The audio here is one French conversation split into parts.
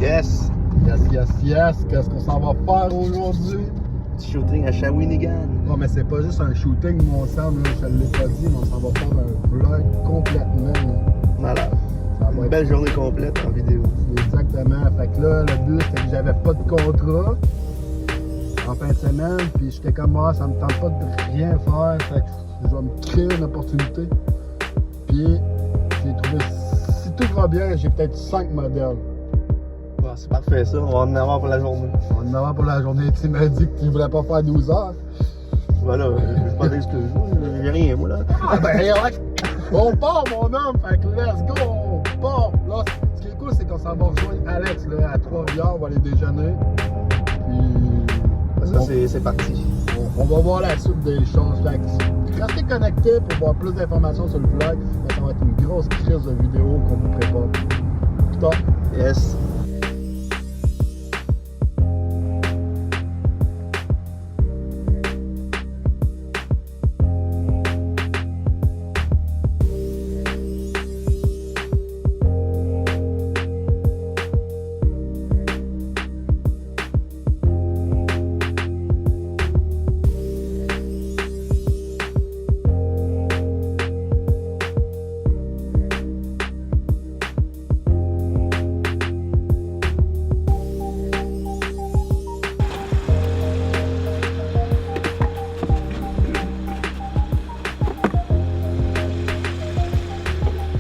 Yes! Yes. Qu'est-ce qu'on s'en va faire aujourd'hui? Shooting à Shawinigan. Non, mais c'est pas juste un shooting, mon Sam, là, je ne l'ai pas dit, mais on s'en va faire un vlog complètement. Là. Malade. Ça va Une être- belle journée complète en vidéo. Exactement. Fait que là, le but, c'est que j'avais pas de contrat en fin de semaine, puis j'étais comme, ça me tente pas de rien faire, fait que je vais me créer une opportunité. Puis, j'ai trouvé, si tout va bien, j'ai peut-être 5 modèles. Bon, c'est parfait ça, on va en avoir pour la journée. On en avant pour la journée. Tu m'as dit que tu voulais pas faire 12 heures. Voilà, j'ai pas d'excuses. J'ai rien, moi là. Ah ben, ouais. On part, mon homme. Fait que let's go. On part. Là, ce qui est cool, c'est qu'on s'en va rejoindre Alex là, à Trois-Rivières. On va aller déjeuner. Puis, Ça, c'est parti. on va voir la suite des choses. Fait que restez connectés pour voir plus d'informations sur le vlog. Ça va être une grosse crise de vidéo qu'on vous prépare. Plus tard. Yes.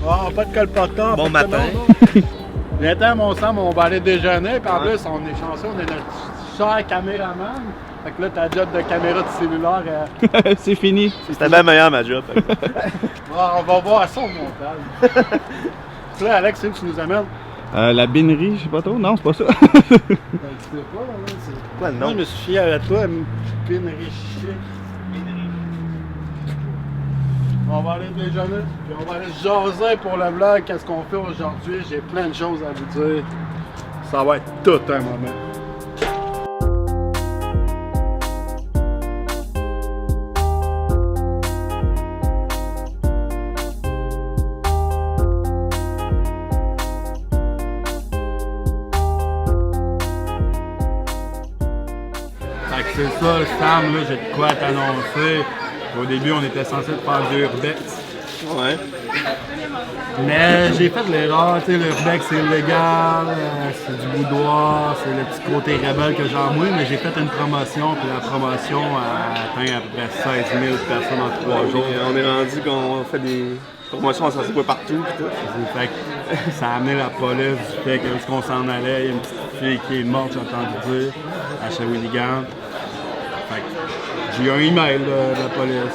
Ah, pas de colporteur. Bon matin. Viens-t'en, mon Sam, on va aller déjeuner. Puis en plus, on est chanceux, on est notre cher caméraman. Fait que là, ta job de caméra de cellulaire. C'est fini. C'était bien meilleur ma job. On va voir ça au montage. Puis là, Alex, c'est où tu nous amènes? La binerie, je sais pas trop. Non, c'est pas ça. Ben, tu sais pas, là, c'est. Quoi le Moi, nom? je me suis fié à toi, une pinerie chic. On va aller déjeuner, puis on va aller jaser pour le vlog. Qu'est-ce qu'on fait aujourd'hui? J'ai plein de choses à vous dire. Ça va être tout un moment. Fait que c'est ça, Sam, là, j'ai de quoi t'annoncer. Au début, on était censé faire du urbex. Ouais. Mais j'ai fait l'erreur, tu sais, l'urbex c'est illégal, c'est du boudoir, c'est le petit côté rebelle que j'ai en moi, mais j'ai fait une promotion, puis la promotion a atteint à peu près 16 000 personnes en 3 jours. Et on est rendu qu'on fait des promotions à pas partout pis tout. Fait que ça a amené la police du fait que où qu'on s'en allait, il y a une petite fille qui est morte, j'ai entendu dire, à Shawinigan. Fait que j'ai eu un email de la police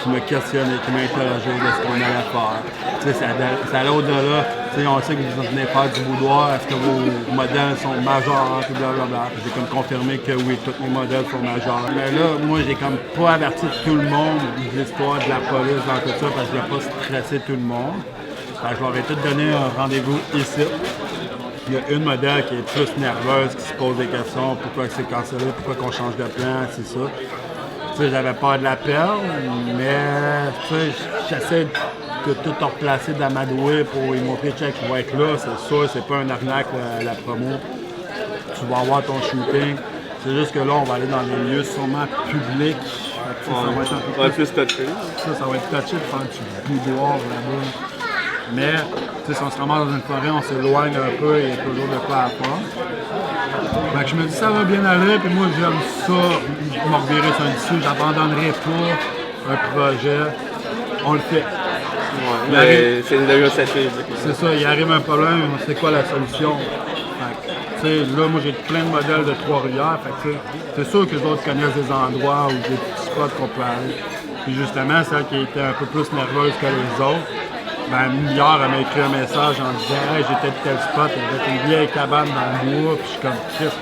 qui me questionnait, qui m'a interrogé de ce qu'on allait faire. Tu sais, ça allait au-delà. Tu sais, on sait que vous venez faire du boudoir, est-ce que vos modèles sont majeurs, puis blablabla. J'ai comme confirmé que oui, tous mes modèles sont majeurs. Mais là, moi, j'ai comme pas averti tout le monde de l'histoire de la police dans tout ça, parce que je voulais pas stresser tout le monde. Fait que je leur ai tout donné un rendez-vous ici. Il y a une modèle qui est plus nerveuse, qui se pose des questions, pourquoi c'est cancellé, pourquoi qu'on change de plan, c'est ça. Tu sais, j'avais peur de la perdre, mais tu sais, j'essaie de tout replacer d'amadouer pour lui montrer check qui va être là, c'est sûr, c'est pas un arnaque la promo. Tu vas avoir ton shooting. C'est juste que là, on va aller dans des lieux sûrement publics. Fait que, ça va être un peu plus touché. ça va être touché de faire du boudoir là-bas. Mais, tu sais, si on se ramasse dans une forêt, on s'éloigne un peu, il y a toujours de quoi à faire. Fait que je me dis, ça va bien aller, puis moi, j'aime ça, me revirer sur le dessus, j'abandonnerai pas un projet. On le fait. Ouais, Il arrive- mais c'est une négociation. C'est ça, il arrive un problème, c'est quoi la solution? Fait que, tu sais, là, moi, j'ai plein de modèles de Trois-Rivières, fait que, tu sais, c'est sûr que les autres connaissent des endroits ou des petits spots qu'on peut aller. Puis justement, celle qui était un peu plus nerveuse que les autres, ben, hier, elle m'a écrit un message en disant « Hey, j'étais de tel spot, avec une vieille cabane dans le bois, puis je suis comme « Chris,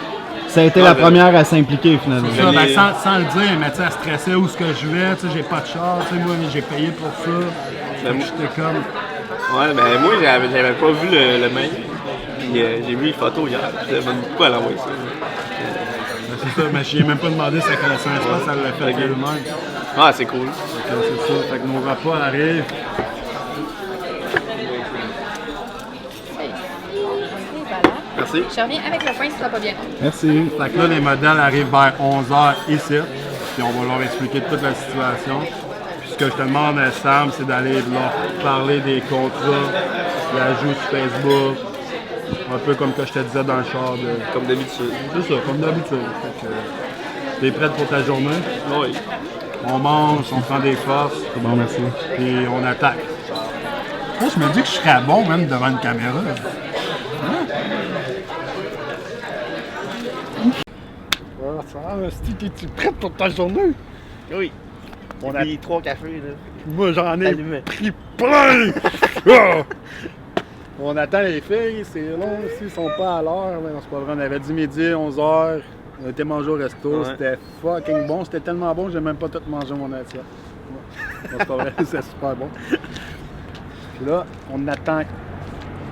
Ça a été la première à s'impliquer finalement. c'est ça, ben, sans le dire, mais tu sais, elle stressait où est-ce que je vais, tu sais, j'ai pas de char, tu sais, moi, j'ai payé pour ça. Fait que j'étais comme... Ouais, ben moi, j'avais pas vu le mail. Puis j'ai vu les photos hier. Je me demande pourquoi elle a envoyé ça. Ben, c'est ça, mais je lui ai même pas demandé si elle connaissait un spot, elle l'a fait elle-même. Ah, c'est cool. Fait que c'est ça, fait que nos repas arrivent. Merci. Je reviens avec le pain si ça va pas bien. Merci. Fait que là, les modèles arrivent vers 11h ici, puis on va leur expliquer toute la situation. Puis ce que je te demande, Sam, c'est d'aller leur parler des contrats, l'ajout sur Facebook, un peu comme que je te disais dans le char. Comme d'habitude. C'est ça, comme d'habitude. Fait que, t'es prête pour ta journée? Oui. On mange, on prend des forces, C'est bon, merci. puis on attaque. Moi, je me dis que je serais bon même devant une caméra. Ça va, t'es-tu prête pour ta journée? Oui. On On a- a 3 cafés, là. Moi, j'en ai Allumé. pris plein! Ah! On attend les filles, c'est long aussi, ils sont pas à l'heure. Mais non, c'est pas vrai, on avait dit midi, 11h. On était mangé au resto, Ouais. c'était fucking bon. C'était tellement bon que j'ai même pas tout mangé mon assiette. Ouais. Non, c'est pas vrai, c'est super bon. Puis là, on attend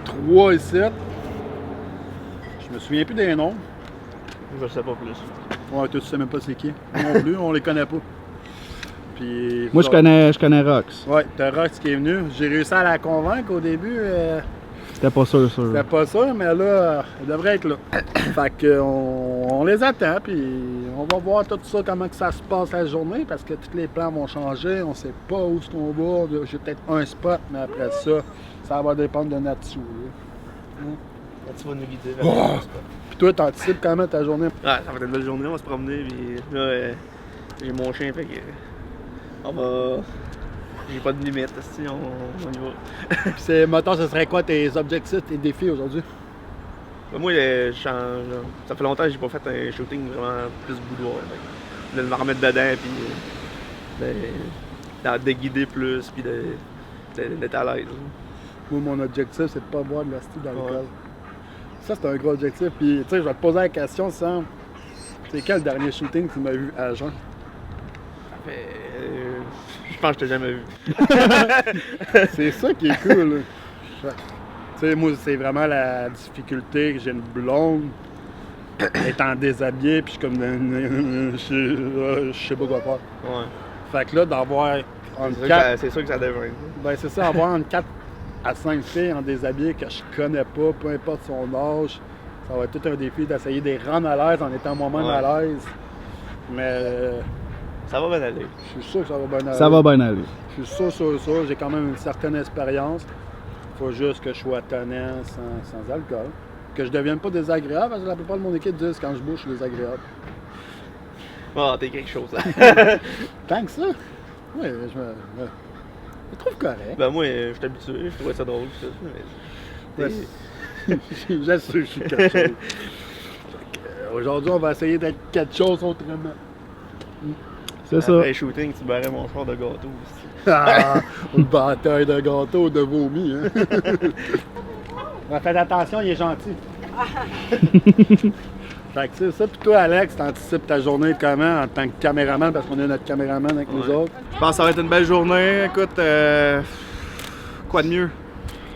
3 ici. Je me souviens plus des noms. Je sais pas plus. Ouais, toi, tu sais même pas c'est qui. Non plus, on les connaît pas. Puis, Moi, je connais Rox. Ouais, t'as Rox qui est venu. J'ai réussi à la convaincre au début. C'était pas sûr. C'était pas ça, mais là, elle devrait être là. Fait que on les attend, puis on va voir tout ça, comment que ça se passe la journée, parce que tous les plans vont changer. On sait pas où ce qu'on va. J'ai peut-être un spot, mais après ça, ça va dépendre de notre sou. Là, tu vas nous guider. Oh! Puis toi, t'anticipes comment ta journée? Ouais, ça va être une belle journée, on va se promener, puis là, j'ai mon chien, fait que on va... J'ai pas de limite, si on y va. Puis c'est, mettons, ce serait quoi tes objectifs, tes défis aujourd'hui? Moi, je change. Ça fait longtemps que j'ai pas fait un shooting vraiment plus boudoir. De me remettre dedans, puis de guider plus, puis d'être à l'aise. Moi, mon objectif, c'est de pas boire de la style d'alcool. Ouais. Ça, c'est un gros objectif. Puis, tu sais, je vais te poser la question, Sam. C'est quel dernier shooting que tu m'as vu à jeun? Je pense que je t'ai jamais vu. C'est ça qui est cool. Tu sais, moi, c'est vraiment la difficulté que j'ai une blonde étant déshabillée, puis je suis comme je sais pas quoi faire. Ouais. Fait que là, d'avoir entre 4, C'est sûr que ça devrait. ben c'est ça, avoir entre 4 à 5 filles en déshabillé que je connais pas, peu importe son âge, ça va être tout un défi d'essayer de les rendre à l'aise en étant moi-même Ouais. à l'aise. Mais Ça va bien aller. je suis sûr que ça va bien aller. Ça va bien aller. Je suis sûr, j'ai quand même une certaine expérience. Il faut juste que je sois tannant sans alcool. Que je ne devienne pas désagréable, parce que la plupart de mon équipe disent quand je bouge, je suis désagréable. Ah, t'es quelque chose, là. Tant que ça? Oui, je trouve correct. Ben, moi, je suis habitué, je trouvais ça drôle, tout ça. Mais... Ouais, j'assure que je suis quelque chose. Fait que, aujourd'hui, on va essayer d'être quelque chose autrement. C'est ça. Après shooting, tu barrais mon char de gâteau aussi. Ah, une bataille de gâteau de vomi, hein? Faites attention, il est gentil. Fait que c'est ça. Puis toi, Alex, t'anticipes ta journée comment en tant que caméraman, parce qu'on a notre caméraman avec nous autres? Je pense que ça va être une belle journée. Écoute, quoi de mieux?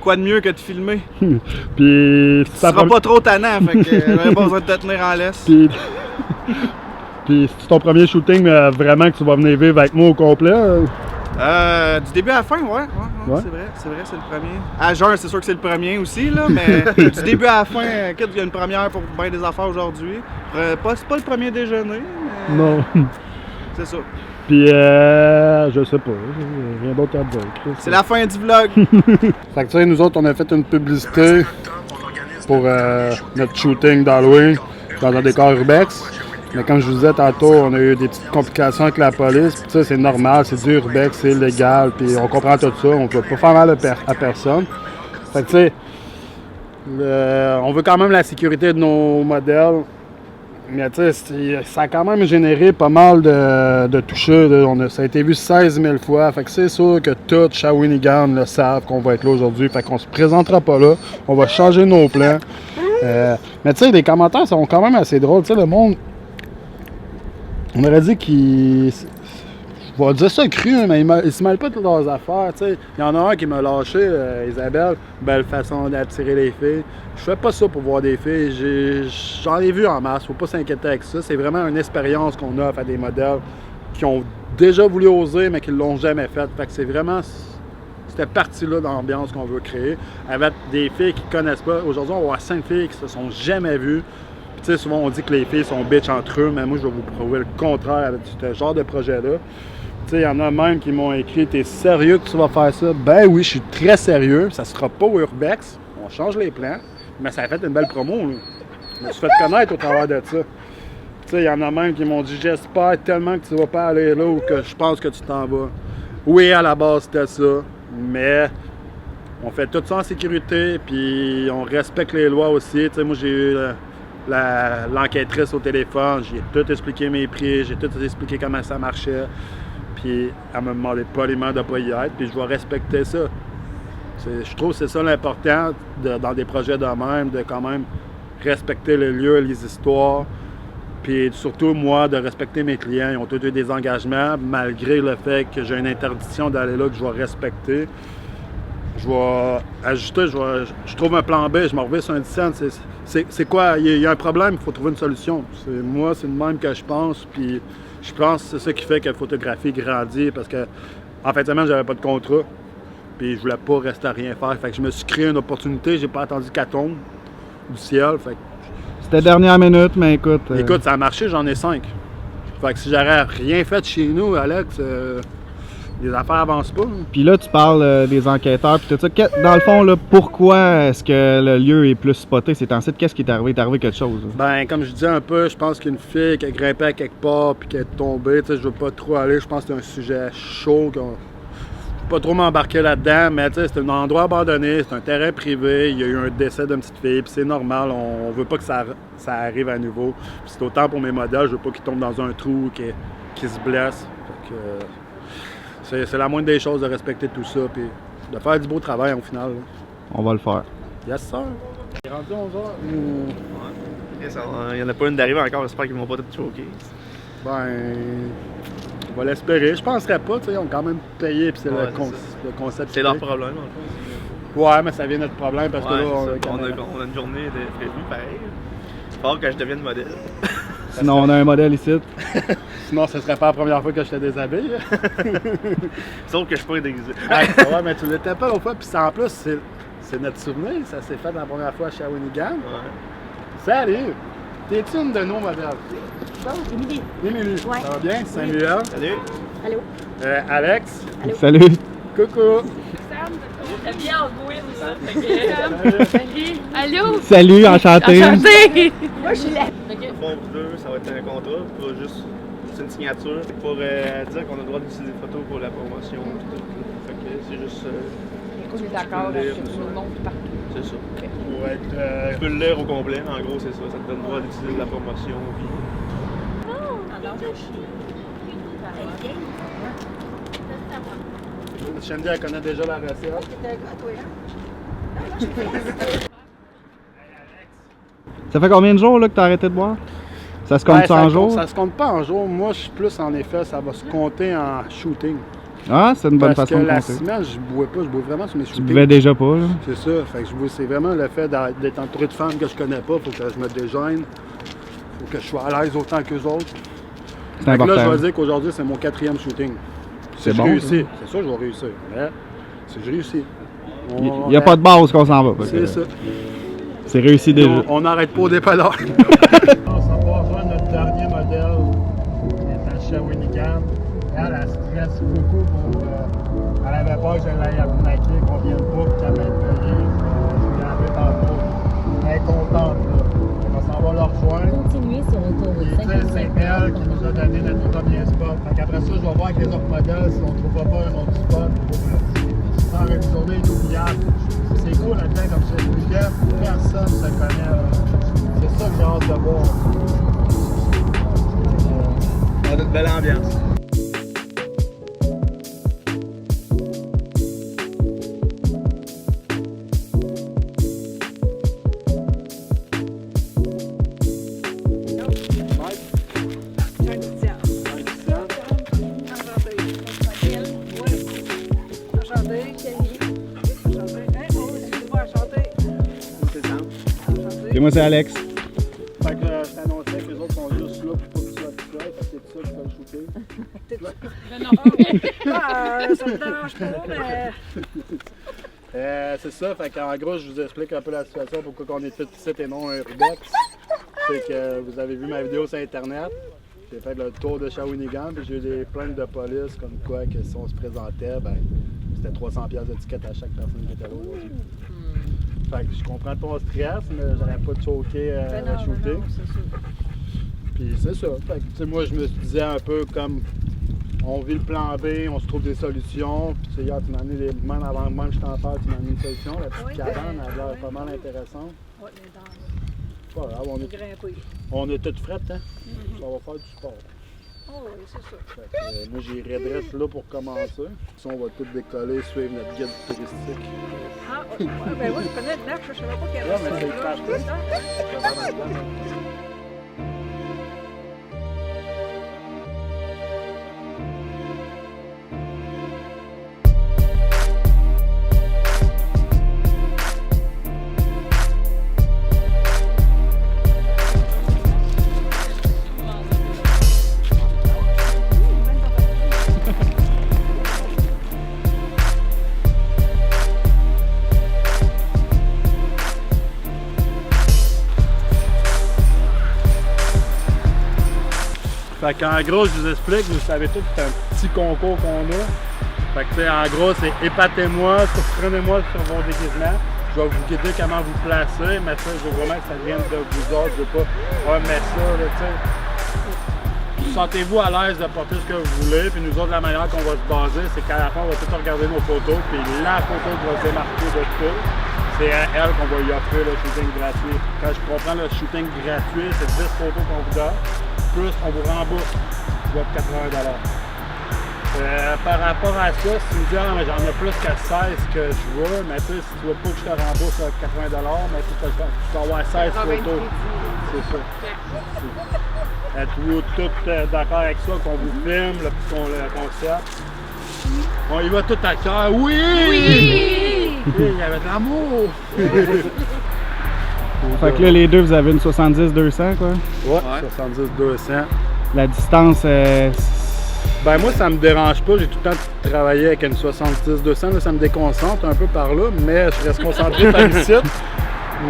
Quoi de mieux que de filmer? Puis, Ça sera pas trop tannant, fait que j'aurais pas besoin de te tenir en laisse. Puis, puis c'est ton premier shooting vraiment que tu vas venir vivre avec moi au complet? Du début à la fin, ouais. Ouais. C'est vrai, c'est le premier. À jeun, c'est sûr que c'est le premier aussi, là, mais du début à la fin, écoute, il y a une première pour bien des affaires aujourd'hui. C'est pas le premier déjeuner, mais Non. c'est ça. Puis, je sais pas. Rien d'autre à dire. Chris. C'est la fin du vlog. Fait que tu sais, nous autres, on a fait une publicité pour notre shooting d'Halloween dans un décor urbex. Mais comme je vous disais tantôt, on a eu des petites complications avec la police. Puis ça, c'est normal, c'est du urbex, c'est illégal. Puis on comprend tout ça, on peut pas faire mal à personne. Fait que tu sais, on veut quand même la sécurité de nos modèles. Mais tu sais, ça a quand même généré pas mal de touchés. Ça a été vu 16 000 fois. Fait que c'est sûr que tout Shawinigan le savent qu'on va être là aujourd'hui. Fait qu'on se présentera pas là. On va changer nos plans. Mais tu sais, les commentaires sont quand même assez drôles. Tu sais, le monde... On aurait dit qu'ils... Je vais dire ça cru, mais ils se mêlent pas de toutes leurs affaires. Tu sais. Il y en a un qui m'a lâché, Isabelle. Belle façon d'attirer les filles. Je fais pas ça pour voir des filles. J'en ai vu en masse. Faut pas s'inquiéter avec ça. C'est vraiment une expérience qu'on a à des modèles qui ont déjà voulu oser, mais qui l'ont jamais fait. Fait que c'est vraiment cette partie-là d'ambiance qu'on veut créer, avec des filles qui ne connaissent pas. Aujourd'hui, on va avoir 5 filles qui se sont jamais vues. Puis, tu sais, souvent, on dit que les filles sont bitch entre eux, mais moi, je vais vous prouver le contraire avec ce genre de projet-là. Tu sais, il y en a même qui m'ont écrit « T'es sérieux que tu vas faire ça? » Ben oui, je suis très sérieux. Ça sera pas au Urbex. On change les plans. Mais ça a fait une belle promo, là. Je me suis fait connaître au travers de ça. Tu sais, il y en a même qui m'ont dit « J'espère tellement que tu vas pas aller là ou que je pense que tu t'en vas. » Oui, à la base, c'était ça. Mais on fait tout ça en sécurité, puis on respecte les lois aussi. Tu sais, moi, j'ai eu l'enquêtrice au téléphone. J'ai tout expliqué mes prix. J'ai tout expliqué comment ça marchait. Puis elle me demandait poliment de ne pas y être, puis je vais respecter ça. Je trouve que c'est ça l'important dans des projets de même, de quand même respecter les lieux, les histoires, puis surtout moi, de respecter mes clients. Ils ont tous eu des engagements, malgré le fait que j'ai une interdiction d'aller là que je vais respecter. Je vais ajuster, je trouve un plan B, je me reviens sur un 10 cents. C'est quoi? Il y a un problème, il faut trouver une solution. Moi, c'est le même que je pense, puis je pense que c'est ça qui fait que la photographie grandit, parce que en fin de semaine, j'avais pas de contrat, puis je voulais pas rester à rien faire. Fait que je me suis créé une opportunité, j'ai pas attendu qu'elle tombe du ciel. Fait que... C'était dernière minute, mais écoute... Écoute, ça a marché, j'en ai 5. Fait que si j'aurais rien fait chez nous, Alex, les affaires avancent pas. Puis là, tu parles des enquêteurs, puis tout ça. Dans le fond, là, pourquoi est-ce que le lieu est plus spoté? C'est ensuite, qu'est-ce qui est arrivé? Il est arrivé quelque chose? Ben, comme je disais un peu, je pense qu'une fille qui a grimpé à quelque part puis qui est tombée, tu sais, je veux pas trop aller. Je pense que c'est un sujet chaud. Je veux pas trop m'embarquer là-dedans, mais tu sais, c'est un endroit abandonné, c'est un terrain privé. Il y a eu un décès d'une petite fille, puis c'est normal. On veut pas que ça arrive à nouveau. Puis c'est autant pour mes modèles, je veux pas qu'ils tombent dans un trou, qu'ils se blessent. Fait que, c'est la moindre des choses de respecter tout ça, puis de faire du beau travail au final. Là. On va le faire. Yes, sir. Il est rendu 11h. Il n'y en a pas une d'arrivée encore, j'espère qu'ils vont pas tout choquer. Ben, on va l'espérer. Je penserais pas, tu sais, on a quand même payé, puis c'est le concept. C'est leur problème, en fait. Ouais, mais ça vient de notre problème parce que là, on a une journée de prévue, pareil. Il va falloir que je devienne modèle. Sinon, on a un modèle ici. Sinon, ce serait pas la première fois que je te déshabille. Sauf que je suis pas déguisé. Ouais, mais tu l'étais pas l'autre fois, puis en plus, c'est notre souvenir. Ça s'est fait la première fois à Shawinigan. Ouais. Salut! T'es-tu une de nos modèles? Bon, Émilie. Émilie, Ouais. ça va bien? Samuel. Salut! Allô? Alex. Allô? Salut! Coucou! T'as bien envoyé ça. Salut. Allô? Salut, enchanté! Enchanté. Moi, je suis là. Pour vous deux, ça va être un contrat, pas juste c'est une signature pour dire qu'on a le droit d'utiliser des photos pour la promotion. Tout. Fait que c'est juste. On est d'accord avec tout le monde partout. C'est ça. Pour être, Tu peux le lire au complet, mais en gros, c'est ça. Ça te donne le droit d'utiliser de la promotion. Puis... Shandy, elle connaît déjà la recette. Ça fait combien de jours là, que t'as arrêté de boire? Ça se compte en jours? Ça se compte pas en jours. Moi, je suis plus en effet, ça va se compter en shooting. Ah, c'est une bonne Parce façon que de la compter. semaine, je bois pas, je bois vraiment sur mes Tu shootings. buvais déjà pas, là? C'est ça. Fait que c'est vraiment le fait d'être entouré de femmes que je connais pas. Faut que je me déjeune. Faut que je sois à l'aise autant qu'eux autres. C'est Fait que important. là, je vais dire qu'aujourd'hui, c'est mon 4e shooting. C'est Si bon, je réussis. ça. C'est sûr que je vais réussir. Mais si je réussis. Il n'y a pas de base qu'on s'en va. C'est ça. C'est réussi déjà. On n'arrête pas au dépanneur. On s'en va rejoindre notre dernier modèle. On est à Shawinigan. Elle stresse beaucoup pour. Elle avait peur que je l'aille attaquer, qu'on vienne pas, puis qu'elle m'ait payé. Je lui avais tantôt. Elle est contente. Là. On s'en va la rejoindre. Continuez sur Puis, l'autoroute tu sais, c'est elle qui nous a donné notre premier spot. Fait qu'après ça, je vais voir avec les autres modèles si on ne trouvera pas un autre spot pour faire une journée inoubliable. C'est cool là-dedans, comme je te disais, personne ne se connaît. C'est ça que j'ai hâte de voir. On a une belle ambiance. Et moi, c'est Alex. Fait que je t'annonçais que les autres sont juste là pour pas que tu sois tout seul, parce que c'est tout ça que tu fais le shooting. Ben non. Ça me dérange pas, mais... C'est ça, fait qu'en gros, je vous explique un peu la situation, pourquoi on est tous ici et non un Rudex. C'est que vous avez vu ma vidéo sur Internet. J'ai fait le tour de Shawinigan, puis j'ai eu des plaintes de police comme quoi que si on se présentait, ben c'était 300$ de ticket à chaque personne qui était là aujourd'hui. Fait que je comprends ton stress, mais j'aurais pas choqué le shooting. Puis c'est ça. Fait que, tu sais, moi, je me disais un peu comme on vit le plan B, on se trouve des solutions. Puis tu sais, hier, tu m'as amené des même avant même que je t'en parle, tu m'as amené une solution. La petite cabane, elle a l'air pas mal intéressante. Oui, mais dans Pas grave, on est toutes frettes, hein? Ça va faire du sport. Oh oui, c'est ça. Fait que, moi, j'irai direct là pour commencer. Si on va tout décoller, suivre notre guide touristique. Ah, ouais, ben moi, je connais le lac, je savais pas qu'il y avait Ouais, ça. mais c'est là. crash Je suis dedans. Fait qu'en gros, je vous explique, vous savez tout, c'est un petit concours qu'on a. Fait que, tu sais, en gros, c'est épatez-moi, surprenez-moi sur vos déguisements. Je vais vous guider comment vous placer, mais ça, je veux vraiment que ça vienne de vous autres. Je veux pas, mais ça, là, tu sais. Sentez-vous à l'aise de porter ce que vous voulez, puis nous autres, la manière qu'on va se baser, c'est qu'à la fin, on va tout regarder nos photos, puis la photo qui va se démarquer de tout, c'est à elle qu'on va y offrir le shooting gratuit. Quand je comprends le shooting gratuit, c'est 10 photos qu'on vous donne. Plus on vous rembourse votre 80$. Par rapport à ça, si tu me dis ah, mais j'en ai plus que 16 que je veux, mais tu sais, si tu veux pas que je te rembourse 80$, mais tu peux avoir 16 photos. C'est ça. Êtes-vous tous d'accord avec ça, qu'on vous filme, le concept? On y va tout à cœur. Oui! Oui! Il y avait de l'amour! Fait que là, les deux, vous avez une 70-200, quoi. Ouais, 70-200. La distance, Ben moi, ça me dérange pas. J'ai tout le temps travaillé avec une 70-200. Ça me déconcentre un peu par là, mais je reste concentré par ici.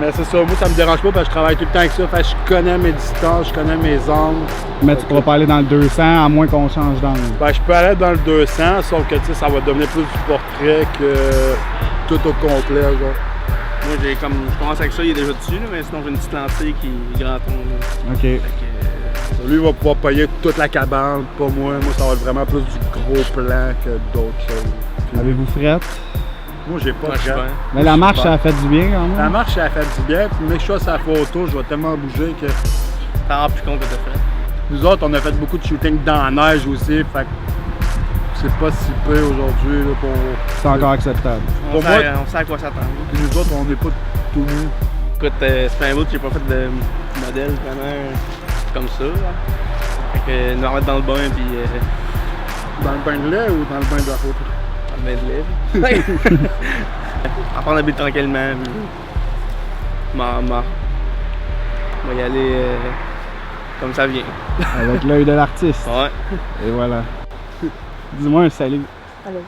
Mais c'est ça, moi, ça me dérange pas parce que je travaille tout le temps avec ça. Fait que je connais mes distances, je connais mes angles. mais tu pourras pas aller dans le 200 à moins qu'on change d'angle. Ben, je peux aller dans le 200, sauf que tu sais, ça va devenir plus du portrait que tout au complet, genre. Moi, je commence avec ça, il est déjà dessus, là, mais sinon, j'ai une petite lentille qui est grand ton. OK. Fait que, Lui, il va pouvoir payer toute la cabane, pas moi. Moi, ça va être vraiment plus du gros plan que d'autres choses. Avez-vous frette? Moi, j'ai pas moi, de je suis frette. bien. Mais la marche, ça a fait du bien quand La même. marche, ça fait du bien. Puis, mec, je fasse sa photo, je vais tellement bouger que. T'en rends plus compte que t'as fait. Nous autres, on a fait beaucoup de shooting dans la neige aussi. Fait que c'est pas si peu aujourd'hui là, pour. C'est encore acceptable. On Pour sait, moi- on sait à quoi s'attendre. Puis nous autres, on n'est pas tout nus. Écoute, c'est pas un bout que j'ai pas fait de modèle vraiment comme ça. Là. Fait que nous remettre dans le bain puis Dans le bain de lait ou dans le bain de la photo? dans le bain de lait. Apprendre à habiter tranquillement. Puis... On va y aller comme ça vient. Avec l'œil de l'artiste. Ouais. Et voilà. Dis-moi un salut. Allô?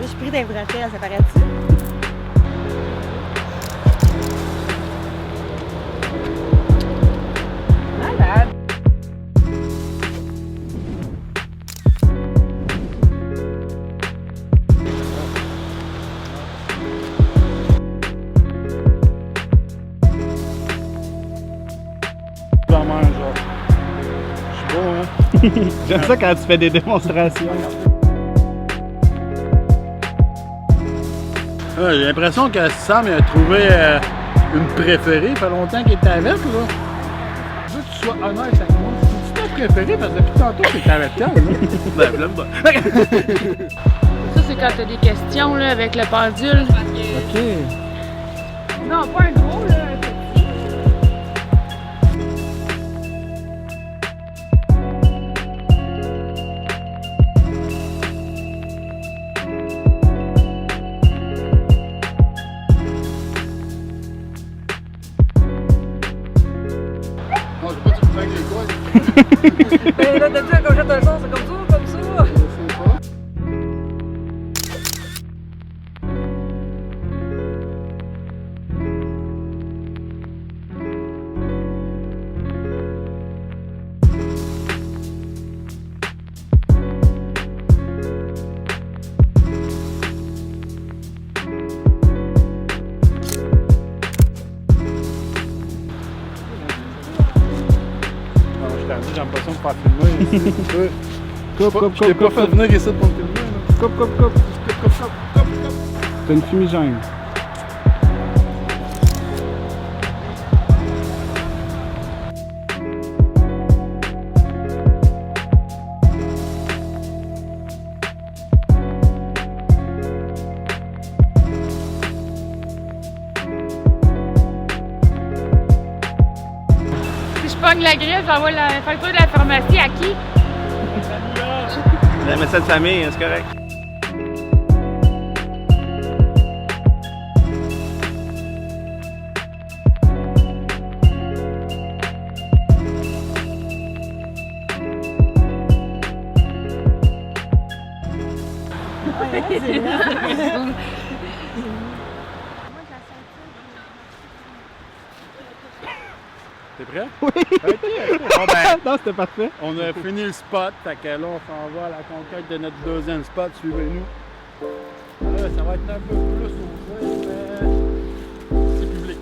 Je suis pris d'un bretelles, ça paraît-tu? Malade! Dans genre. Je suis beau, hein? J'aime ça quand tu fais des démonstrations. J'ai l'impression que Sam a trouvé une préférée. Ça fait longtemps qu'il est avec, là. Je veux que tu sois honnête avec moi. C'est ta préférée parce que depuis tantôt, t'es avec elle, là. Ben, je l'aime pas. Ça, c'est quand t'as des questions là, avec le pendule. Ok. Non, pas un gros, là, un petit. Non, je sais pas, tu me avec les couilles. Ben là, d'habitude, quand jette un sens, c'est comme ça, comme ça. Non, je t'ai dit, j'ai l'impression de faire filmer ici. Coupe, Je t'ai pas fait venir ici pour me filmer, là. coupe. C'est une fumigène. Si je pogne la griffe, j'envoie la facture de la pharmacie à qui? La médecin de famille, c'est correct. T'es prêt? Oui! Ok. Bon, ben, Non, c'était parfait. on a fini le spot, fait que là, on s'en va à la conquête de notre deuxième spot. Suivez-nous. Là, ça va être un peu plus au fond, mais c'est public.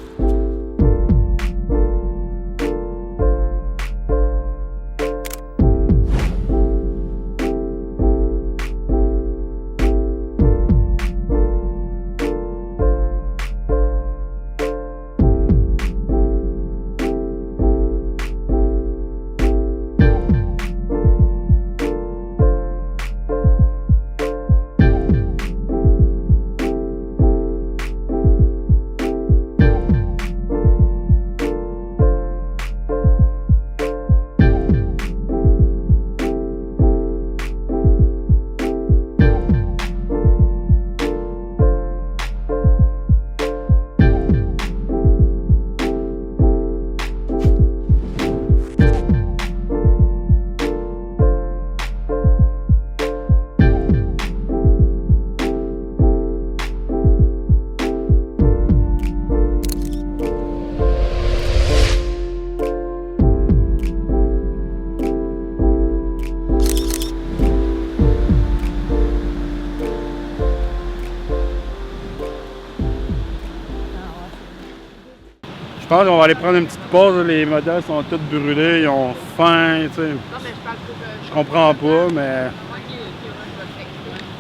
Je pense qu'on va aller prendre une petite pause. Les modèles sont tous brûlés, ils ont faim, tu sais. Non, mais je parle pour. Je comprends pas, mais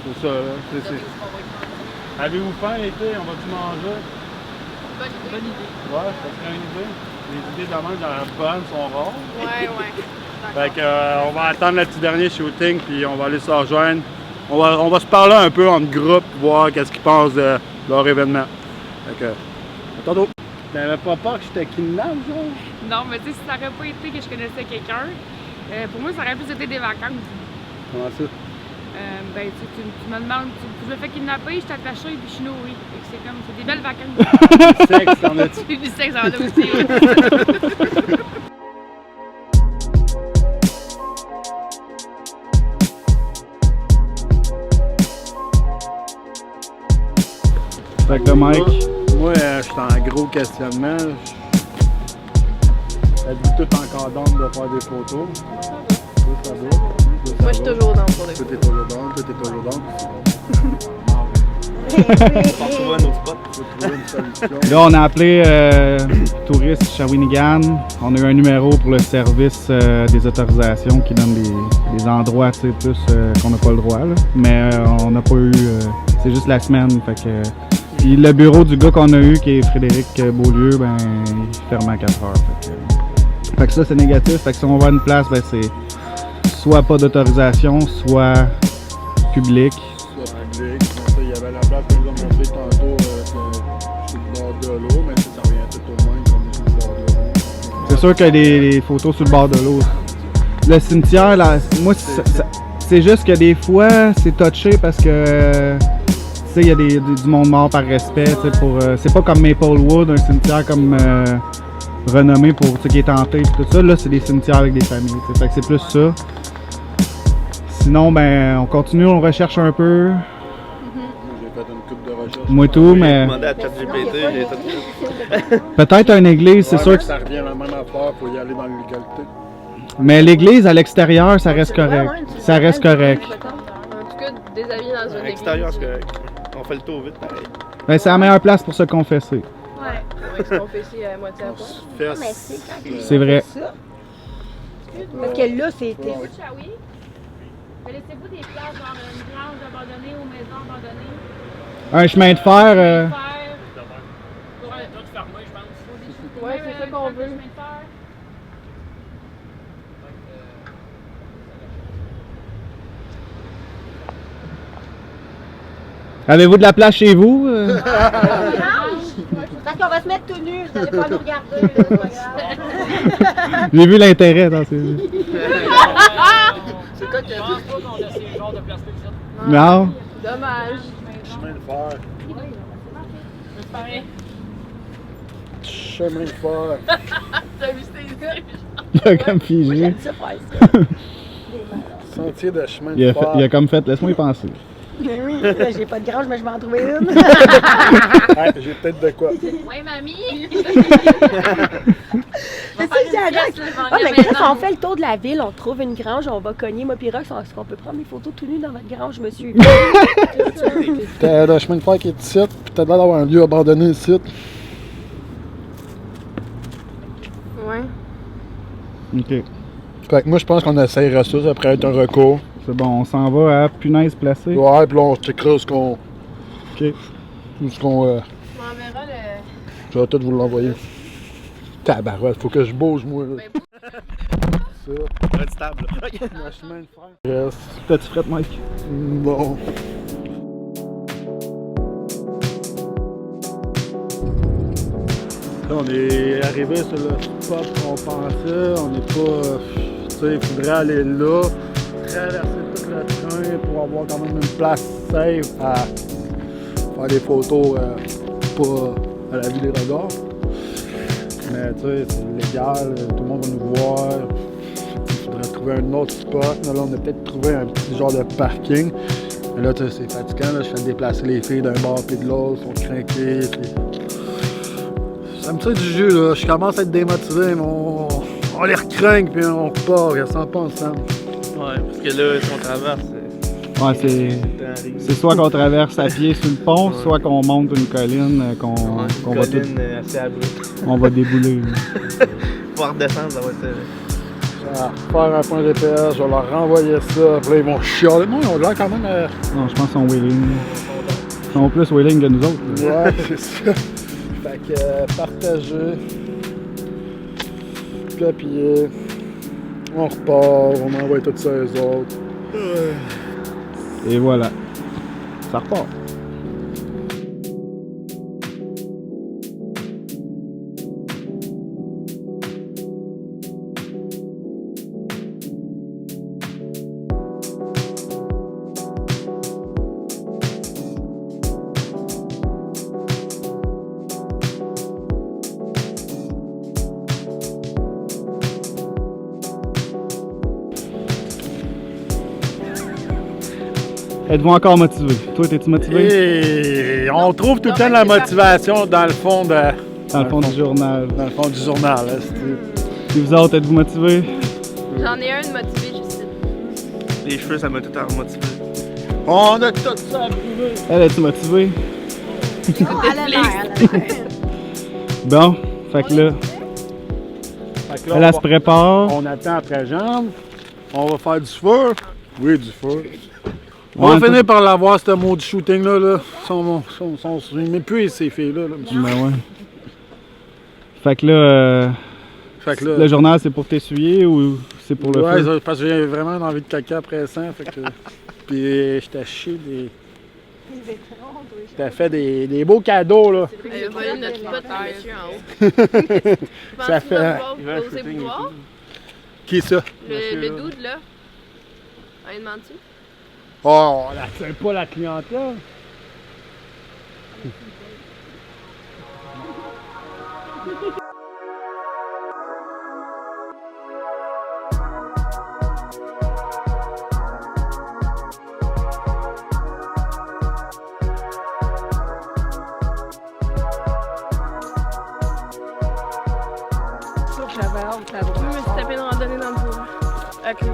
c'est ça, là. Avez-vous faim, les filles? On va-tu manger? Bonne idée. Ouais, ça serait une idée. Les idées de même dans la bonne sont rares. Ouais. Fait que, on va attendre le petit dernier shooting, puis on va aller se rejoindre. On va se parler un peu en groupe, voir qu'est-ce qu'ils pensent de leur événement. Fait que, à tantôt. T'avais pas peur que je te kidnappe, genre? Non, mais tu sais, si ça aurait pas été que je connaissais quelqu'un, pour moi, ça aurait plus été des vacances. Comment ça? Ben, tu me demandes, tu me fais kidnapper, je t'attache et puis je suis nourrie. Fait que c'est comme, c'est des belles vacances. Sexe, t'en as-tu? Du sexe en a aussi. Fait que Mike, Moi, je suis en gros questionnement. Êtes-vous tout encore down de faire des photos? Ça va. Moi, je suis toujours dans pour des Tout est toujours down, tout est toujours down. On va retrouver un autre spot. Faut trouver une solution. là on a appelé Touristes Shawinigan. On a eu un numéro pour le service des autorisations qui donne des endroits, tu sais, plus qu'on n'a pas le droit. Là. Mais on n'a pas eu. C'est juste la semaine, fait que Puis le bureau du gars qu'on a eu, qui est Frédéric Beaulieu, ben, il ferme à 4 heures. Fait que ça, c'est négatif. Fait que si on va à une place, ben, c'est soit pas d'autorisation, soit public. Soit public. Il y avait la place que nous a montré tantôt sur le bord de l'eau, mais ça revient tout au moins comme sur le bord de l'eau. C'est sûr qu'il y a des photos sur le bord de l'eau. Le cimetière, là, moi, c'est juste que des fois, c'est touché parce que tu sais, il y a du monde mort par respect. C'est pas comme Maplewood, un cimetière comme renommé pour ce qui est hanté et tout ça. Là, c'est des cimetières avec des familles. Fait que c'est plus ça. Sinon, ben, on continue, on recherche un peu. J'ai fait une coupe de recherche. Moi tout, mais J'ai demandé à ChatGPT, j'ai tout. peut-être une église, c'est sûr que. Ça revient à la même affaire pour y aller dans l'illégalité. Mais l'église à l'extérieur, ça reste correct. Ça reste correct. En tout cas, déshabiller dans une À église. l'extérieur, c'est correct. On fait le tour vite, pareil. Ben, c'est la meilleure place pour se confesser. Ouais. On va se confesser à moitié à poil. Fesse. Mais c'est quand il C'est vrai. fait ça. Parce que là, c'était. Chaoui. Laissez-vous des places dans une grange abandonnée ou maison abandonnée? Un chemin de fer. Ouais, c'est ça qu'on veut. Avez-vous de la place chez vous? Parce qu'on va se mettre tout nu, vous n'allez pas nous regarder, là, c'est pas grave. J'ai vu l'intérêt dans ces. C'est quoi qui a dit qu'on a ces genres de plastique ça? Non. Dommage. Chemin de fer. Pareil. Chemin de fer. T'as vu ces yeux? Il a comme figé. J'aime ça faire ça. Sentier de chemin de Il fer. a comme fait, laisse-moi y penser. Mais oui, là, j'ai pas de grange, mais je vais en trouver une. Ouais, j'ai peut-être de quoi. Ouais, mamie! C'est ça, c'est avec. Ah, mais Chris, on fait le tour de la ville, on trouve une grange, on va cogner. Moi, puis Rox, est-ce qu'on peut prendre des photos tout nus dans votre grange, monsieur? T'as le chemin de fer qui est ici, puis t'as l'air d'avoir un lieu abandonné ici. Ouais. Ok. Fait que moi, je pense qu'on essayera ça, ça pourrait être un recours. C'est bon, on s'en va à punaise placée. Ouais, puis là, on checkera ce qu'on. Ok. Ce qu'on. On verra le. Je vais tout vous l'envoyer. Tabarouette, faut que je bouge, moi. Là. Ça. On va être stable. Le chemin de fer. Yes. T'as-tu frette, Mike? Bon. Là, on est arrivé sur le spot qu'on pensait. On n'est pas. Tu sais, il faudrait aller là, traverser tout le train pour avoir quand même une place safe à faire des photos pas à la vue des regards. Mais tu sais, c'est légal, tout le monde va nous voir. Il faudrait trouver un autre spot. Là, on a peut-être trouvé un petit genre de parking. Mais là, tu sais, c'est fatigant. Là, je fais déplacer les filles d'un bord puis de l'autre, ils sont craqués. Ça me tire du jus, là. Je commence à être démotivé, mais on les recrinque puis on repart. Ils sont pas ensemble. Ouais, parce que là, si on traverse, Ouais, c'est soit qu'on traverse à pied sur le pont, soit qu'on monte une colline qu'on va tout, assez abrupte. on va débouler. Pouvoir redescendre, ça va être. Faire un point GPS, je vais leur renvoyer ça. Puis là, ils vont chialer. Non, ils ont l'air quand même. Non, je pense qu'ils sont wheeling. Ils sont plus wheeling que nous autres. là. Ouais, c'est ça. Fait que partager. Copier. On repart, on envoie tout ça aux autres. Et voilà. Ça repart. Êtes-vous encore motivé? Toi, t'es-tu motivé? Et on trouve tout le temps de la motivation dans le fond Dans le fond du journal. Dans le fond du journal. Là, Et vous autres, êtes-vous motivés? J'en ai un de motivé, Justine. Les cheveux, ça m'a tout remotivé. on a tout ça à prouver. Elle, es-tu motivée? Non, elle a l'air, elle a l'air. Bon, fait que là, Fait que là, elle se prépare. on attend après jambe. On va faire du feu. Oui, du feu. On va finir par l'avoir, ce mot du shooting-là. Là. Je m'épuise, ces filles-là. Là. Ben ouais. Fait que là, le journal, c'est pour t'essuyer ou c'est pour le feu? Ouais, parce que j'ai vraiment envie de caca après ça. Fait que... Puis je t'ai acheté des... Je t'ai fait des beaux cadeaux, là. Il a volé notre pote, le monsieur en haut. Ça fait... Il va oser boire. Qui est ça? Le dude, là. Il demande-tu? Oh, c'est pas la clientèle. J'avais hâte là-bas. Je me suis tapé une randonnée dans le bois. Ok.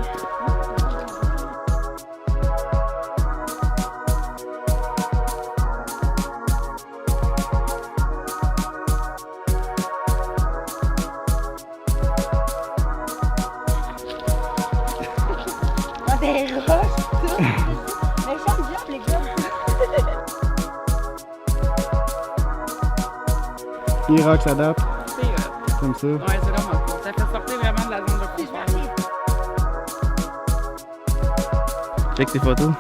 Ah, des roches, tout. Mais j'aime bien les gars. P-Rock s'adapte, C'est comme ça. ouais, c'est vraiment cool. Ça fait sortir vraiment de la zone de confort. Check tes photos.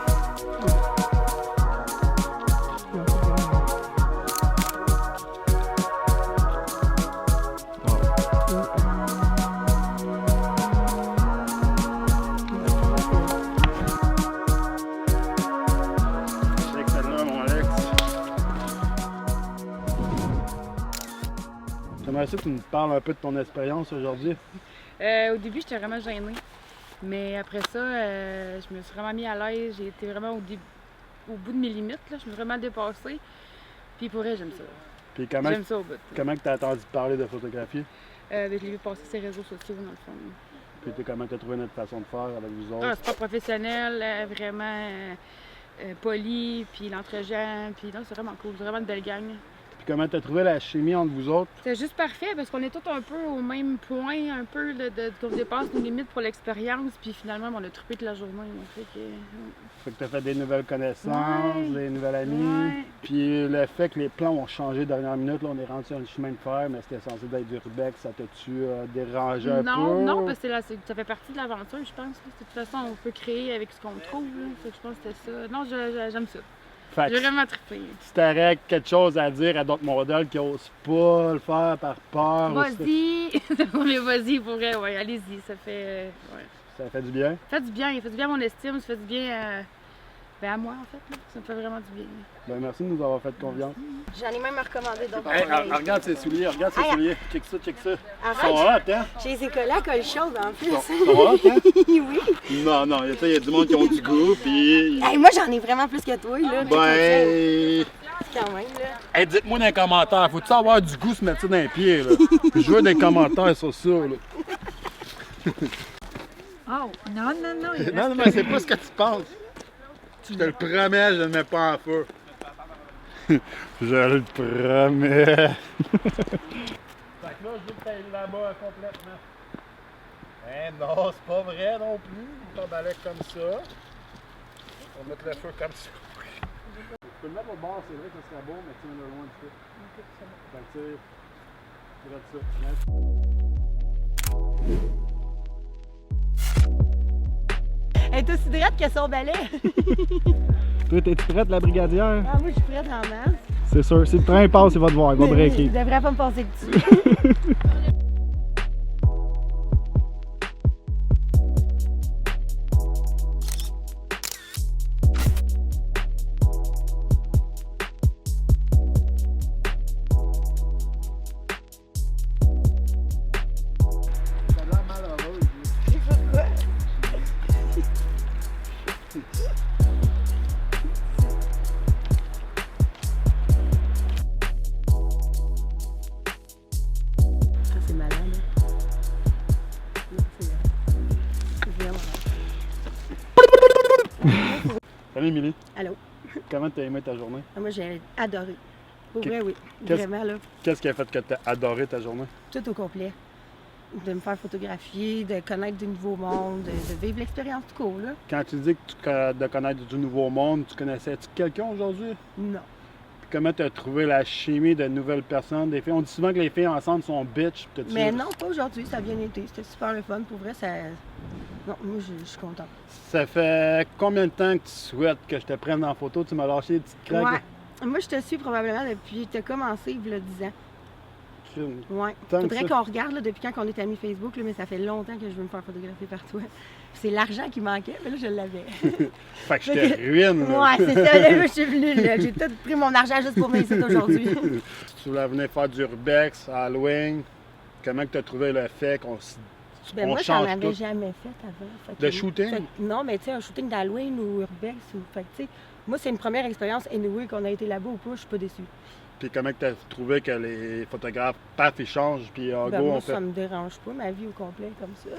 Check celle-là, mon Alex. J'aimerais ça que tu nous parles un peu de ton expérience aujourd'hui. Au début, j'étais vraiment gênée. Mais après ça, je me suis vraiment mis à l'aise. J'ai été vraiment au bout de mes limites. Là. Je me suis vraiment dépassée. Puis pour vrai, j'aime ça. Puis comment J'aime ça au bout. que tu as entendu parler de photographie? Je l'ai vu passer sur les réseaux sociaux, dans le fond. Puis comment tu as trouvé notre façon de faire avec vous autres? Ah, c'est pas professionnel, vraiment poli, puis l'entre-gens. Puis non, c'est vraiment cool. C'est vraiment une belle gang. Puis comment tu as trouvé la chimie entre vous autres? C'est juste parfait parce qu'on est tous un peu au même point, un peu qu'on dépasse nos limites pour l'expérience, puis finalement on a trippé toute la journée. Fait que tu as fait des nouvelles connaissances, Ouais. des nouvelles amies. Ouais. Puis le fait que les plans ont changé dernière minute, là, on est rendu sur un chemin de fer, mais c'était censé être du Urbex, ça t'a-tu dérangé un peu? non, parce que ça fait partie de l'aventure, je pense. De toute façon, on peut créer avec ce qu'on trouve. Là. Fait que je pense que c'était ça. Non, j'aime ça. Fait que J'ai vraiment trippé. si t'aurais quelque chose à dire à d'autres modèles qui osent pas le faire par peur, ou si Vas-y! Mais vas-y, pour vrai, ouais, allez-y. Ça fait. Ouais. ça fait du bien. Ça fait du bien. Ça fait du bien à mon estime, ça fait du bien à moi, en fait. Là. Ça me fait vraiment du bien. Ben, merci de nous avoir fait confiance. J'en ai même recommandé d'autres. Hey, regarde ses souliers, regarde ses Hey, souliers. Check ça, check ça. Ils Arrête, sont hot, hein? j'ai les collés à colle chaude en plus. Ils sont hot, hein? Oui. Non, non, il y a du monde qui ont du goût, puis... Hey, moi, j'en ai vraiment plus que toi, là. Ben... Quand même, là. Hey, dites-moi dans les commentaires, faut-tu avoir du goût se mettre ça dans les pieds, là? Je veux des commentaires sur ça, là. Oh, non. Non, mais c'est pas ce que tu penses. Je te le promets, je ne le mets pas en feu. Je le promets. Fait que là, je veux que t'ailles là-bas complètement. Eh non, c'est pas vrai non plus. On t'emballait comme ça. On va mettre le feu comme ça. Tu peux le mettre au bord, c'est vrai que ça serait bon, mais tiens-le loin du feu. Fait que tu Elle est aussi droite que son balai. Toi, t'es-tu prête, la brigadière? Ah, moi, je suis prête en masse. C'est sûr. Si le train passe, il va te voir. Il va Il breaker. devrait pas me passer dessus. T'as l'air malheureuse. Pourquoi? Ça, c'est malade. C'est vraiment malade. Salut, Émilie. Allô? Comment t'as aimé ta journée? Ah, moi, j'ai adoré. Pour Qu'est- vrai, oui. qu'est-ce- Vraiment, là. Qu'est-ce qui a fait que t'as adoré ta journée? Tout au complet. de me faire photographier, de connaître du nouveau monde, de vivre l'expérience tout court, là. Quand tu dis de connaître du nouveau monde, tu connaissais-tu quelqu'un aujourd'hui? Non. Puis comment tu as trouvé la chimie de nouvelles personnes, des filles? On dit souvent que les filles ensemble sont bitch. Mais non, pas aujourd'hui, ça a bien été. C'était super le fun. Pour vrai, ça... Non, moi, je suis contente. Ça fait combien de temps que tu souhaites que je te prenne en photo? Tu m'as lâché des petites craques. Ouais. Moi, je te suis probablement depuis que tu as commencé, il y a 10 ans. Ouais. Tant Faudrait que ça. qu'on regarde là, depuis quand on est amis Facebook, là, mais ça fait longtemps que je veux me faire photographier par toi. C'est l'argent qui manquait, mais là, je l'avais. Fait que je te ruine. Là. Ouais, c'est ça. Là, je suis venue, là. J'ai tout pris mon argent juste pour venir ici aujourd'hui. Tu voulais venir faire du urbex, Halloween. Comment tu as trouvé le fait qu'on Ben moi, j'en change avais tout? jamais fait avant. Fait que- De shooting? fait que- non, mais tu sais, un shooting d'Halloween ou urbex. Fait que, tu sais, moi, c'est une première expérience. Anyway, qu'on a été là-bas ou pas, je suis pas déçue. Puis comment tu as trouvé que les photographes, paf, ils changent, puis en Ben, go, moi, on fait... ça me dérange pas, ma vie au complet comme ça.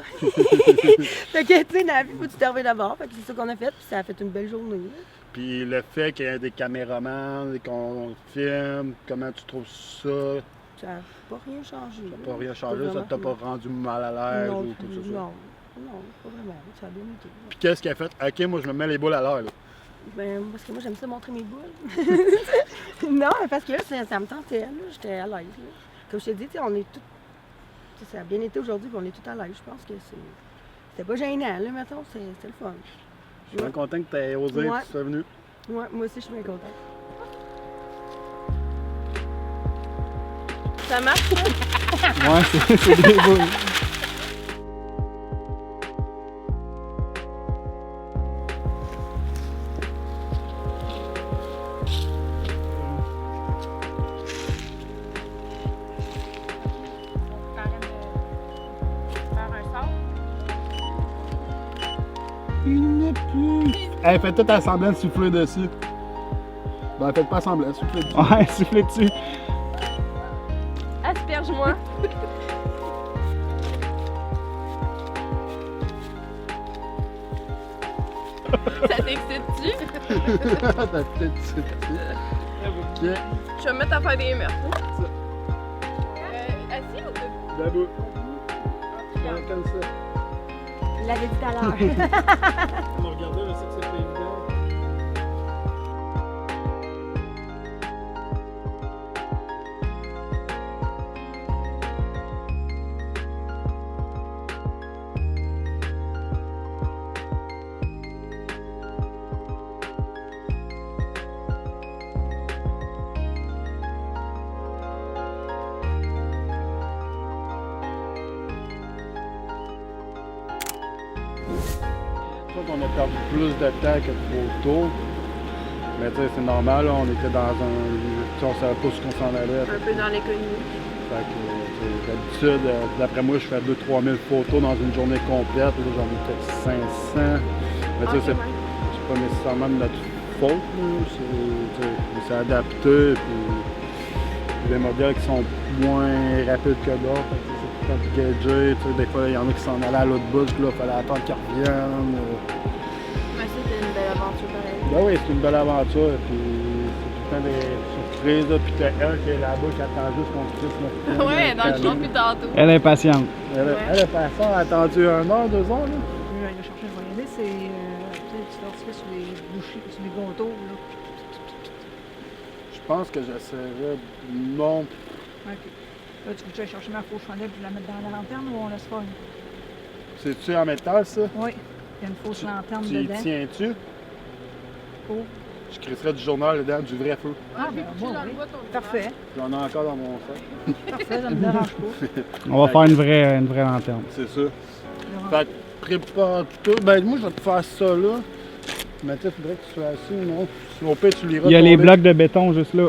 Fait que, tu sais, dans la vie, faut que tu t'en d'abord. Fait que c'est ça qu'on a fait, puis ça a fait une belle journée. Là. Puis le fait qu'il y ait des caméramans, qu'on filme, comment tu trouves ça? Ça n'a pas rien changé. Ça là. n'a pas rien changé, ça vraiment, t'a pas non. rendu mal à l'aise Non, ou quoi que ce soit? non, non, pas vraiment. Ça a bien été. Puis qu'est-ce qui a fait? OK, moi, je me mets les boules à l'heure, là. Ben, parce que moi, j'aime ça montrer mes boules. Non, mais parce que là, ça me tentait, là. J'étais à l'aise, là. Comme je t'ai dit, tu sais, on est tous... tu sais, ça a bien été aujourd'hui, puis on est tous à l'aise. Je pense que c'était pas gênant, là, mettons. C'était le fun. Je suis bien content que tu aies osé, Ouais. que tu sois venu. Ouais, moi aussi, je suis bien contente. Ça marche? Ouais, c'est des boules. Faire un sort. Il n'est plus. Elle fait tout semblant de souffler dessus. Ben, faites pas semblant, souffler dessus. Ouais, soufflez dessus. Asperge-moi. Ça t'excite-tu? T'as peut-être ça dessus. Ok, Je vais me mettre à faire des meurtres. Assis ou debout? debout. Ouais, comme ça. Je l'avais dit tout à l'heure. Regardez, je sais que c'est pas évident. On a perdu plus de temps que de photos. Mais tu sais, c'est normal, là, on était dans un. Tu sais, on savait pas ce qu'on s'en allait. Un peu dans l'inconnu. Fait que, d'habitude, d'après moi, je fais 2-3 000 photos dans une journée complète. Là, j'en ai peut-être 500. Mais tu sais, c'est pas nécessairement de notre faute. Là. C'est adapté. Puis des modèles qui sont moins rapides que d'autres. Fait que c'est tout le temps plus gagé. Tu sais, des fois, il y en a qui s'en allaient à l'autre bout. Là, il fallait attendre qu'ils reviennent. Mais c'était une belle aventure pareil. Ben oui, c'est une belle aventure. Puis c'est tout le temps des surprises. Là. Puis t'as elle qui est là-bas, qui attend juste qu'on puisse notre Ouais, dans le champ depuis tantôt. Elle est patiente. Elle est passée, elle a attendu 1 heure, 2 heures. Là. Je vais aller chercher, je vais y aller, c'est tu leur sur les bouchées, sur les gâteaux, là. Je pense que j'essaierais non. OK. Là, tu veux que j'aille chercher ma fausse chandelle et la mettre dans la lanterne ou on laisse faire? C'est-tu en métal, ça? Oui. Il y a une fausse lanterne Tu y dedans. tiens-tu? Oh. Je crisserais du journal dedans, du vrai feu. Ah, ben, bon, oui. Parfait. J'en ai encore dans mon sac. Parfait, ça me dérange pas. On va faire une vraie lanterne. C'est ça. Fait que prépare tout. Ben, moi, je vais te faire ça là. Mais tu sais, faudrait que tu sois assis ou non. Si au pire, tu liras. Il y a les tomber. blocs de béton juste là.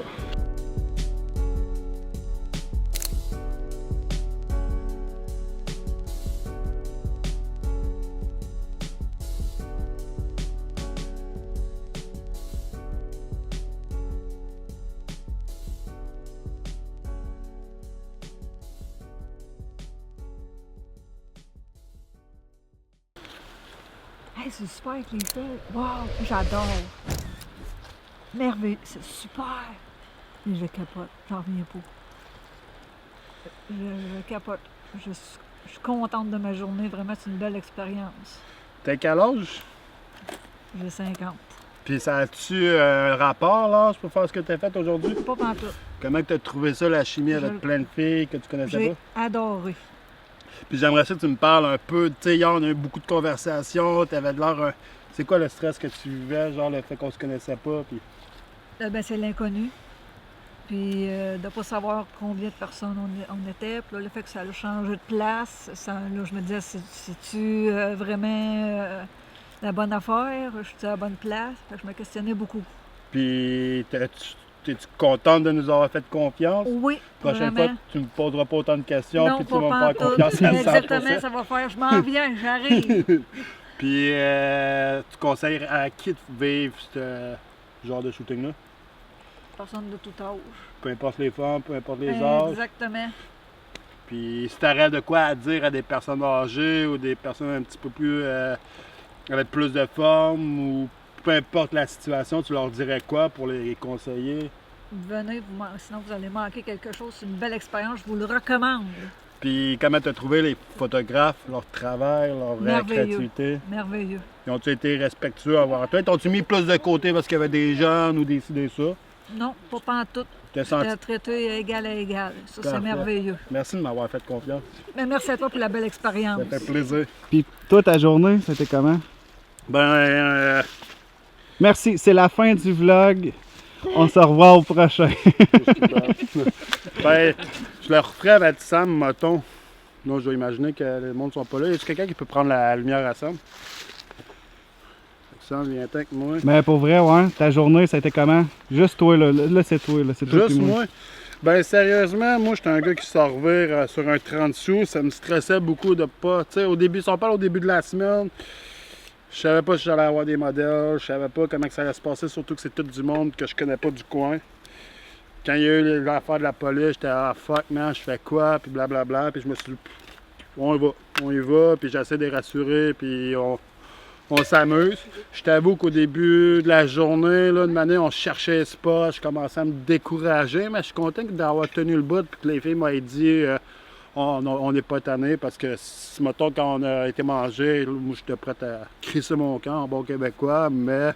Hey, c'est super avec les feux. Wow, j'adore. Merveilleux, c'est super. Mais je capote, j'en reviens pas. Je capote. Je suis Je suis contente de ma journée. Vraiment, c'est une belle expérience. T'as quel âge? J'ai 50. Puis ça a-tu un rapport, l'âge, pour faire ce que t'as fait aujourd'hui? Pas pantoute. Comment t'as trouvé ça, la chimie avec plein de filles que tu connaissais J'ai pas? adoré. Puis j'aimerais ça que tu me parles un peu, tu sais, hier on a eu beaucoup de conversations, t'avais de l'air... C'est quoi le stress que tu vivais, genre le fait qu'on se connaissait pas, puis... Ben, c'est l'inconnu. Puis de ne pas savoir combien de personnes on était. Puis là, le fait que ça a changé de place, ça, là, je me disais, c'est-tu vraiment la bonne affaire? Je suis à la bonne place? Fait que je me questionnais beaucoup. Puis t'es-tu contente de nous avoir fait confiance? Oui, Prochaine vraiment. fois, tu me poseras pas autant de questions, Non, puis tu pas vas me faire pantoute. confiance à 100%. Exactement, ça va faire. Je m'en viens, j'arrive. Puis tu conseilles à qui de vivre ce genre de shooting-là? Personne de tout âge. Peu importe les femmes, peu importe les âges. Exactement. Puis si t'aurais de quoi à dire à des personnes âgées ou des personnes un petit peu plus... avec plus de forme ou peu importe la situation, tu leur dirais quoi pour les conseiller? Venez, sinon vous allez manquer quelque chose. C'est une belle expérience, je vous le recommande. Puis comment t'as trouvé les photographes, leur travail, leur créativité? Merveilleux. Ils ont-tu été respectueux envers toi? T'ont-tu mis plus de côté parce qu'il y avait des jeunes ou des ci, des ça? Non, pas pantoute. T'as senti... Traité égal à égal. Ça, c'est Parfait. merveilleux. Merci de m'avoir fait confiance. Mais merci à toi pour la belle expérience. Ça fait plaisir. Puis toi, ta journée, c'était comment? Merci, c'est la fin du vlog. On se revoit au prochain. Ben, je le referai avec Sam, mettons. Là, je vais imaginer que les monde ne sont pas là. Y a-t-il quelqu'un qui peut prendre la lumière à Sam? Sam, viens avec moi. Mais pour vrai, ouais, ta journée, ça a été comment? Juste toi, là. Là, c'est toi, là. C'est toi Juste puis moi? Ben sérieusement, moi j'étais un gars qui s'en revire sur un 30 sous. Ça me stressait beaucoup de pas. Tu sais, au début, si on parle au début de la semaine, je savais pas si j'allais avoir des modèles, je savais pas comment que ça allait se passer, surtout que c'est tout du monde que je connais pas du coin. Quand il y a eu l'affaire de la police, j'étais ah fuck man, je fais quoi, puis blablabla, puis je me suis dit on y va, puis j'essaie de les rassurer, puis on s'amuse. Je t'avoue qu'au début de la journée, là, de manière, on cherchait un spot, je commençais à me décourager, mais je suis content d'avoir tenu le bout, puis que les filles m'aient dit on n'est pas tanné, parce que si, mettons, quand on a été mangé, moi j'étais prêt à crisser mon camp en bon québécois, mais...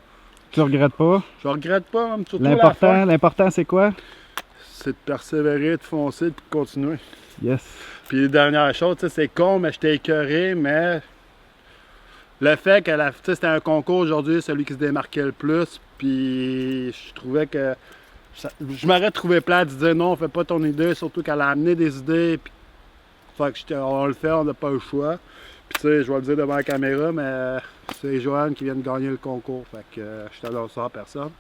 Tu regrettes pas? Je regrette pas, même, surtout la fin. L'important, c'est quoi? C'est de persévérer, de foncer, de continuer. Yes. Puis dernière chose, c'est con, mais j'étais écœuré, mais le fait que c'était un concours aujourd'hui, celui qui se démarquait le plus, puis je trouvais que je m'aurais trouvé plate de dire non, on fait pas ton idée, surtout qu'elle a amené des idées, puis fait que on le fait, on n'a pas le choix. Puis tu sais, je vais le dire devant la caméra, mais c'est Joanne qui vient de gagner le concours, fait que je t'adore ça à personne.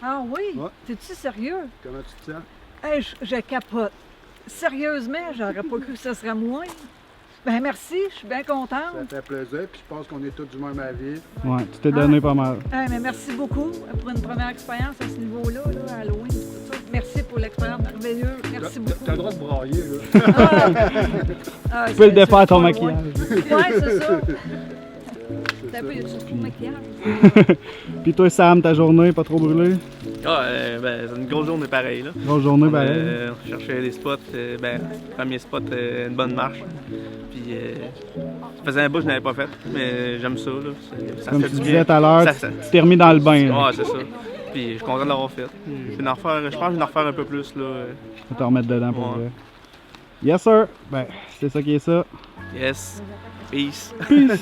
Ah oui? Ouais. T'es-tu sérieux? Comment tu te sens? Hey, je capote. Sérieusement, j'aurais pas cru que ce serait moi. Ben merci, je suis bien contente. Ça fait plaisir, puis je pense qu'on est tous du même avis. Ouais, tu t'es donné pas mal. Hey, mais merci beaucoup pour une première expérience à ce niveau-là, là, à Halloween, tout ça. Merci pour l'expérience merveilleuse. Merci beaucoup. T'as le droit de brailler, là. Tu peux le défaire ton maquillage. Ouais, c'est ça. T'as un peu, il y a surtout le maquillage. Puis toi, Sam, ta journée, pas trop brûlée? Ah, ben, c'est une grosse journée pareil, là. Grosse journée, pareil. On cherchait des spots, premier spot, une bonne marche. Puis, ça faisait un bout que je n'avais pas fait, mais j'aime ça, là. Ça Comme fait tu du disais bien. tout à l'heure, tu t'es remis dans le bain. là. Ouais, c'est ça. Puis, je suis content de l'avoir fait. Je pense que je vais en refaire un peu plus, là. Tu vas te remettre dedans pour Ouais. vrai. Yes, sir! Ben, c'est ça qui est ça. Yes. Peace. Peace!